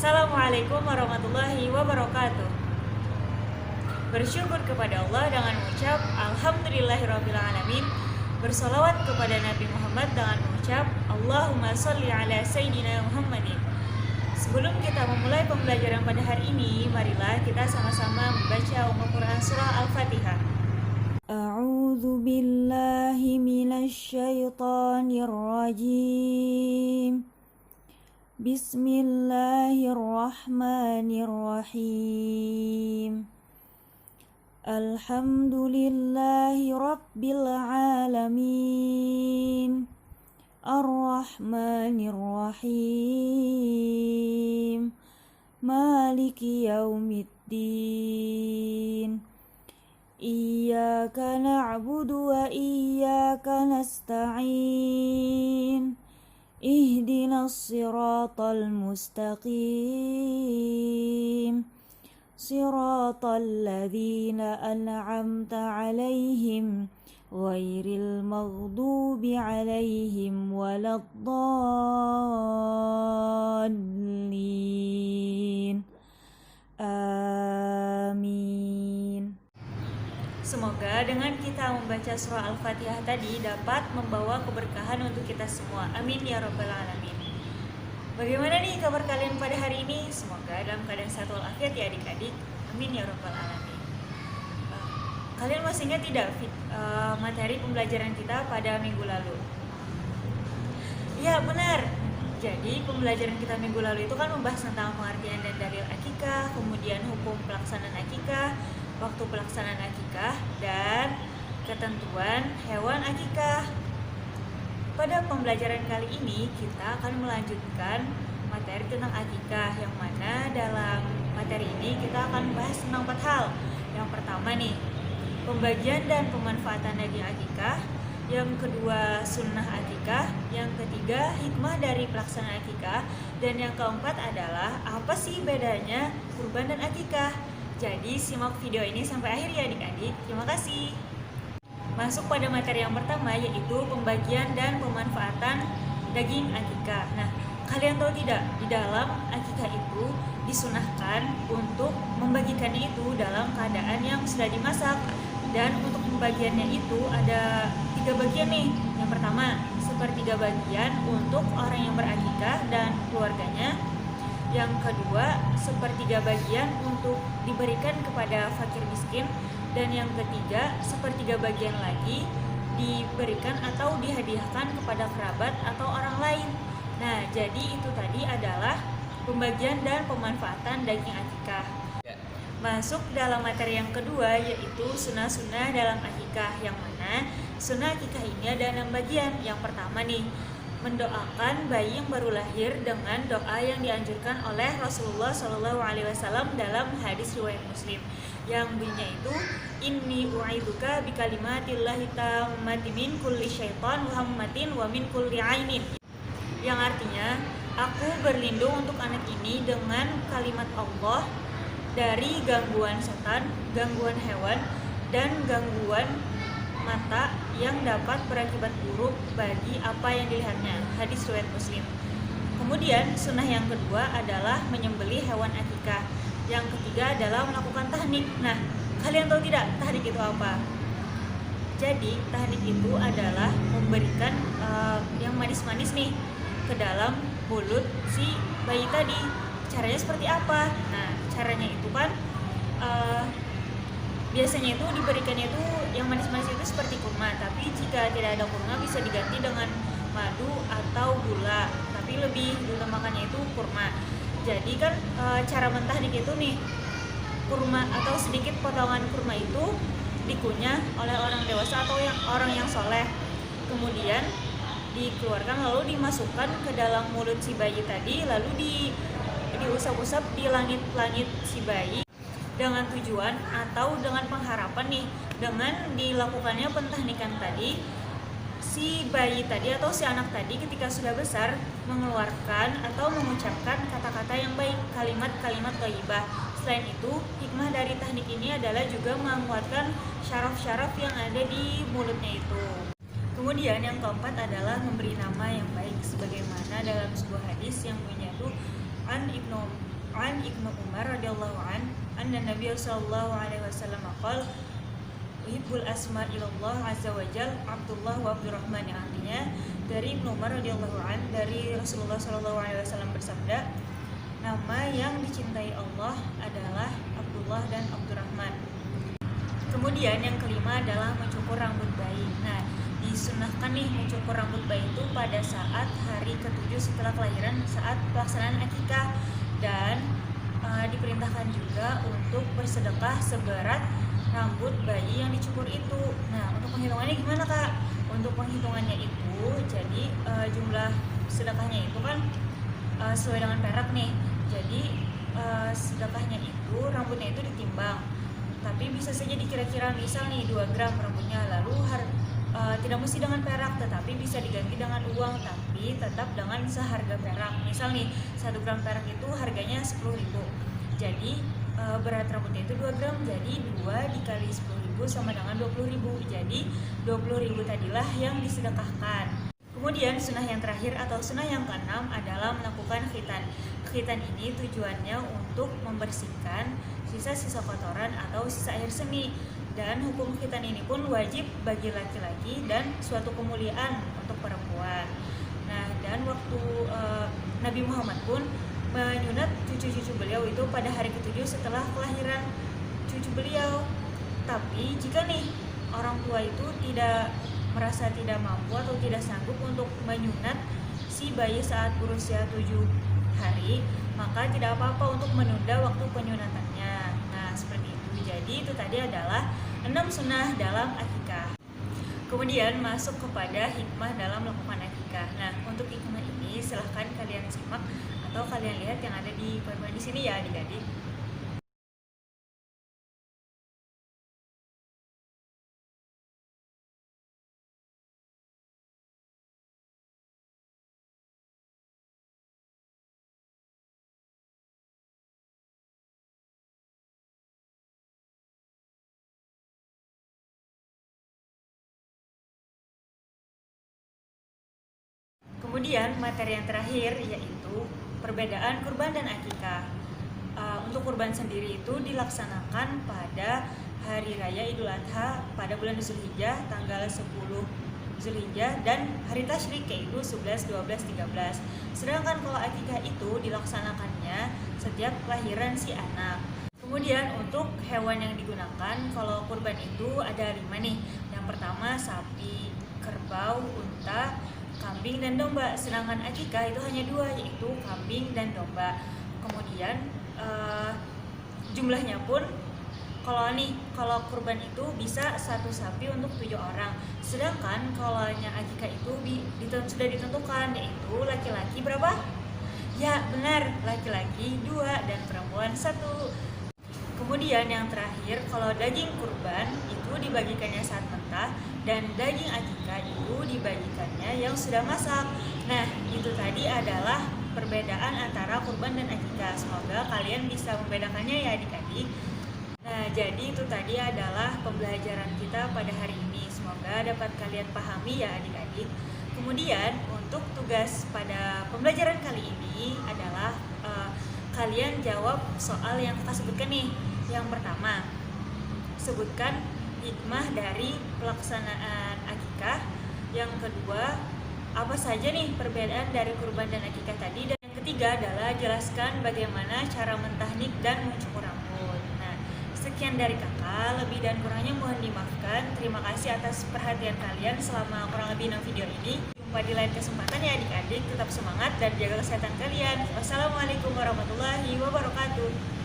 Assalamualaikum warahmatullahi wabarakatuh. Bersyukur kepada Allah dengan mengucap Alhamdulillahirrabbilalamin. Bersolawat kepada Nabi Muhammad dengan mengucap Allahumma sholli ala Sayyidina Muhammadin. Sebelum kita memulai pembelajaran pada hari ini, marilah kita sama-sama membaca Al-Quran Surah Al-Fatihah. A'udzu billahi minasy syaithanir rajim. Bismillahirrahmanirrahim. Alhamdulillahi rabbil alamin. Ar-Rahmanir-Rahim. Maliki yaumiddin. Iyyaka na'budu wa iyyaka nasta'in. Ihdinas siratal mustaqim. Siratal ladzina an'amta 'alaihim ghairil maghdubi 'alaihim waladdallin. Amin. Semoga dengan kita membaca surah Al-Fatihah tadi dapat membawa keberkahan untuk kita semua. Amin ya rabbal alamin. Bagaimana nih kabar kalian pada hari ini? Semoga dalam keadaan sehat walafiat ya adik-adik. Amin ya rabbal alamin. Kalian masih ingat tidak materi pembelajaran kita pada minggu lalu? Ya benar. Jadi pembelajaran kita minggu lalu itu kan membahas tentang pengertian dan dalil akikah, kemudian hukum pelaksanaan akikah, waktu pelaksanaan akikah, dan ketentuan hewan akikah. Pada pembelajaran kali ini kita akan melanjutkan materi tentang akikah, yang mana dalam materi ini kita akan bahas tentang 4 hal. Yang pertama nih, pembagian dan pemanfaatan daging akikah. Yang kedua, sunnah akikah. Yang ketiga, hikmah dari pelaksanaan akikah. Dan yang keempat adalah apa sih bedanya kurban dan akikah. Jadi simak video ini sampai akhir ya adik-adik. Terima kasih. Masuk pada materi yang pertama, yaitu pembagian dan pemanfaatan daging akikah. Nah, kalian tahu tidak, di dalam akikah itu disunahkan untuk membagikannya itu dalam keadaan yang sudah dimasak. Dan untuk pembagiannya itu ada 3 bagian nih. Yang pertama, sepertiga bagian untuk orang yang berakikah dan keluarganya. Yang kedua, sepertiga bagian untuk diberikan kepada fakir miskin. Dan yang ketiga, sepertiga bagian lagi diberikan atau dihadiahkan kepada kerabat atau orang lain. Nah, jadi itu tadi adalah pembagian dan pemanfaatan daging akikah. Masuk dalam materi yang kedua, yaitu sunnah-sunnah dalam akikah, yang mana sunnah akikah ini ada 6 bagian. Yang pertama nih, mendoakan bayi yang baru lahir dengan doa yang dianjurkan oleh Rasulullah SAW dalam hadis riwayat Muslim, yang bunyinya itu inni u'idzuka bikalimatillahi tammati min kulli syaitan wa hammatin wa min kulli ainin, yang artinya aku berlindung untuk anak ini dengan kalimat Allah dari gangguan setan, gangguan hewan, dan gangguan mata yang dapat berakibat buruk bagi apa yang dilihatnya. Hadis riwayat Muslim. Kemudian sunnah yang kedua adalah menyembelih hewan akikah. Yang ketiga adalah melakukan tahnik. Nah, kalian tahu tidak tahnik itu apa? Jadi tahnik itu adalah memberikan yang manis-manis nih ke dalam mulut si bayi tadi. Caranya seperti apa? Nah, caranya itu kan biasanya itu diberikannya itu yang manis-manis itu seperti kurma, tapi jika tidak ada kurma bisa diganti dengan madu atau gula, tapi lebih diutamakannya itu kurma. Jadi kan cara mentahnik itu nih, kurma atau sedikit potongan kurma itu dikunyah oleh orang dewasa atau orang yang soleh, kemudian dikeluarkan lalu dimasukkan ke dalam mulut si bayi tadi, lalu diusap-usap di langit-langit si bayi, dengan tujuan atau dengan pengharapan nih, dengan dilakukannya pentahnikan tadi, si bayi tadi atau si anak tadi ketika sudah besar mengeluarkan atau mengucapkan kata-kata yang baik, kalimat-kalimat thayyibah. Selain itu, hikmah dari tahnik ini adalah juga menguatkan syaraf-syaraf yang ada di mulutnya itu. Kemudian yang keempat adalah memberi nama yang baik, sebagaimana dalam sebuah hadis yang bunyinya itu an Ibnu an Ibnu Umar radhiyallahu anna Nabiy sallallahu alaihi wasallam qala uhibbul asma ilallah azza wajal Abdullah wa Abdurrahman, yang artinya dari Ibnu Umar radhiyallahu an dari Rasulullah sallallahu alaihi wasallam bersabda, nama yang dicintai Allah adalah Abdullah dan Abdurrahman. Kemudian yang kelima adalah mencukur rambut bayi. Nah, disunahkan nih mencukur rambut bayi itu pada saat hari ke-7 setelah kelahiran, saat pelaksanaan akikah, dan diperintahkan juga untuk bersedekah seberat rambut bayi yang dicukur itu. Nah, untuk penghitungannya gimana Kak? Untuk penghitungannya itu, jadi jumlah sedekahnya itu kan sesuai dengan perak nih. Jadi sedekahnya itu, rambutnya itu ditimbang. Tapi bisa saja dikira-kira, misal nih 2 gram rambutnya, lalu tidak mesti dengan perak, tetapi bisa diganti dengan uang, tapi tetap dengan seharga perak. Misal nih 1 gram perak itu harganya 10.000. Jadi berat rambutnya itu 2 gram, jadi 2 dikali 10.000 sama dengan 20.000. Jadi 20.000 tadilah yang disedekahkan. Kemudian sunnah yang terakhir atau sunnah yang keenam adalah melakukan khitan. Khitan ini tujuannya untuk membersihkan sisa-sisa kotoran atau sisa air seni. Dan hukum khitan ini pun wajib bagi laki-laki dan suatu kemuliaan untuk perempuan. Nah, dan waktu Nabi Muhammad pun menyunat cucu-cucu beliau itu pada hari ke-7 setelah kelahiran cucu beliau. Tapi jika nih orang tua itu merasa tidak mampu atau tidak sanggup untuk menyunat si bayi saat berusia 7 hari, maka tidak apa-apa untuk menunda waktu penyunatannya. Nah, seperti itu. Jadi itu tadi adalah 6 sunnah dalam akikah. Kemudian masuk kepada hikmah dalam melakukan akikah. Nah, untuk hikmah ini silahkan kalian simak atau kalian lihat yang ada di poin-poin di sini ya adik-adik. Kemudian materi yang terakhir yaitu perbedaan kurban dan akikah. Untuk kurban sendiri itu dilaksanakan pada hari raya Idul Adha pada bulan Zulhijjah tanggal 10 Zulhijjah dan hari tasyrik yaitu 11, 12, 13. Sedangkan kalau akikah itu dilaksanakannya setiap kelahiran si anak. Kemudian untuk hewan yang digunakan kalau kurban itu ada 5 nih. Yang pertama sapi, kerbau, unta, kambing dan domba. Sedangkan akikah itu hanya 2, yaitu kambing dan domba. Kemudian jumlahnya pun kalau kurban itu bisa 1 sapi untuk 7 orang. Sedangkan kalau akikah itu sudah ditentukan, yaitu laki-laki berapa? Ya benar, laki-laki 2 dan perempuan 1. Kemudian yang terakhir, kalau daging kurban itu dibagikannya saat mentah dan daging akikah itu dibagikannya yang sudah masak. Nah, itu tadi adalah perbedaan antara kurban dan akikah. Semoga kalian bisa membedakannya ya adik-adik. Nah, jadi itu tadi adalah pembelajaran kita pada hari ini. Semoga dapat kalian pahami ya adik-adik. Kemudian untuk tugas pada pembelajaran kali ini adalah kalian jawab soal yang kakak sebutkan nih. Yang pertama, sebutkan hikmah dari pelaksanaan akikah. Yang kedua, apa saja nih perbedaan dari kurban dan akikah tadi. Dan yang ketiga adalah jelaskan bagaimana cara mentahnik dan mencukur rambut. Nah, sekian dari kakak, lebih dan kurangnya mohon dimaafkan. Terima kasih atas perhatian kalian selama kurang lebih 6 video ini. Jumpa di lain kesempatan ya adik-adik, tetap semangat dan jaga kesehatan kalian. Wassalamualaikum warahmatullahi wabarakatuh.